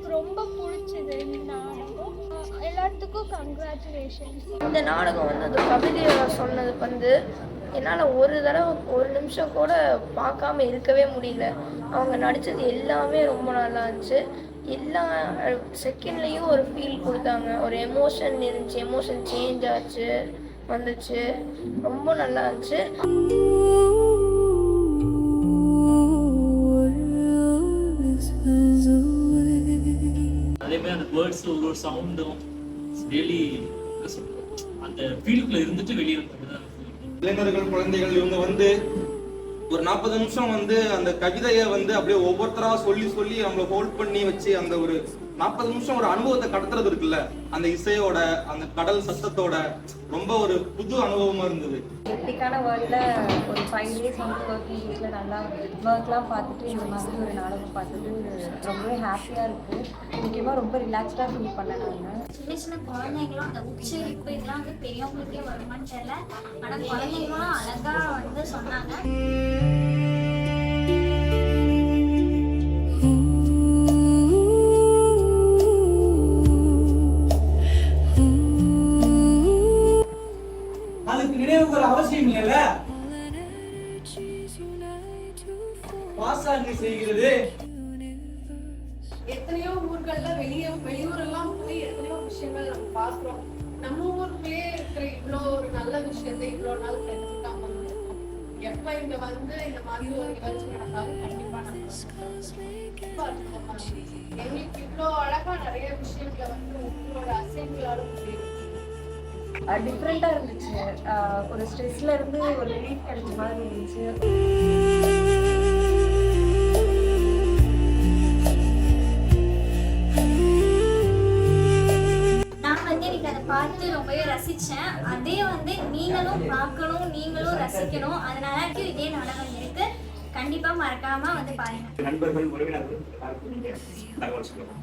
எனக்கு ரொம்ப பிடிச்சது இந்த நாடகம். எல்லாத்துக்கும் கங்க்ராச்சுலேஷன்ஸ். இந்த நாடகம் வந்து அந்த கவிதையை சொன்னது வந்து என்னால் ஒரு தடவை ஒரு நிமிஷம் கூட பார்க்காம இருக்கவே முடியல. அவங்க நடித்தது எல்லாமே ரொம்ப நல்லா இருந்துச்சு. எல்லா செகண்ட்லேயும் ஒரு ஃபீல் கொடுத்தாங்க, ஒரு எமோஷன் இருந்துச்சு, எமோஷன் சேஞ்ச் ஆச்சு வந்துச்சு, ரொம்ப நல்லா இருந்துச்சு. அதே மாதிரி அந்த வேர்ட்ஸ் ஒரு சவுண்டும் ரியலி அந்த ஃபீலுக்குள்ள இருந்துட்டு வெளியே வந்தது. இளைஞர்கள் குழந்தைகள் இவங்க வந்து ஒரு 40 நிமிஷம் வந்து அந்த கவிதையை வந்து அப்படியே ஒவ்வொருத்தரா சொல்லி சொல்லி நம்மளை ஹோல்ட் பண்ணி வச்சு அந்த ஒரு 40 நிமிஷம் ஒரு அனுபவத்தை கடத்துறது இருக்குல்ல, அந்த இசையோட அந்த கடல் சத்தத்தோட ரொம்ப ஒரு புது அனுபவமா இருந்தது. ஹெக்டிக்கான வேர்ல்டில் ஒரு 5 days வந்து ஒர்க்கிங் வீட்டில் நல்லா ஒர்க்லாம் பார்த்துட்டு இந்த மாதிரி ஒரு நாடகம் பார்த்துட்டு ரொம்பவே ஹாப்பியாக இருக்குது. முக்கியமாக ரொம்ப ரிலாக்ஸ்டாக ஃபீல் பண்ணேன். நான் சின்ன சின்ன குழந்தைங்களும் அந்த உச்சரிப்பு இதெல்லாம் வந்து பெரியவங்களுக்கே வருமானு தெரியல, ஆனால் குழந்தைங்களும் அழகாக வந்து சொன்னாங்க. அதுக்கு நினைவுக்கு ஒரு அவசியம் இல்லைல்ல. பாசாங்கு செய்கிறது எத்தனையோ ஊர்கள்ல வெளியூரெல்லாம் போய் எத்தனையோ விஷயங்கள் நம்ம பாக்குறோம். நம்ம ஊருக்குள்ளேயே இருக்கிற இவ்வளோ ஒரு நல்ல விஷயத்தை இவ்வளோ நாள் தெரிஞ்சுக்காம இருக்கோம். எப்ப இங்க வந்து இந்த மாதிரி ஒரு நிகழ்ச்சி நடந்தாலும் கண்டிப்பா எங்களுக்கு இவ்வளோ அழகா நிறைய விஷயங்களை வந்து உங்களோட அசைங்களால முடியும். டிஃப்ரெண்ட்டாக இருந்துச்சு. ஒரு ஸ்ட்ரெஸ்ல இருந்து ஒரு ரிலீஃப் கிடைச்ச மாதிரி இருந்துச்சு. நான் வந்து எனக்கு அதை பார்த்து ரொம்பவே ரசித்தேன். அதே வந்து நீங்களும் பார்க்கணும், நீங்களும் ரசிக்கணும். அதனால இதே நாடகம் இருக்கு, கண்டிப்பாக மறக்காம வந்து பாருங்க. நண்பர்கள், உறவினர்கள் தகவல் சொல்லுவோம்.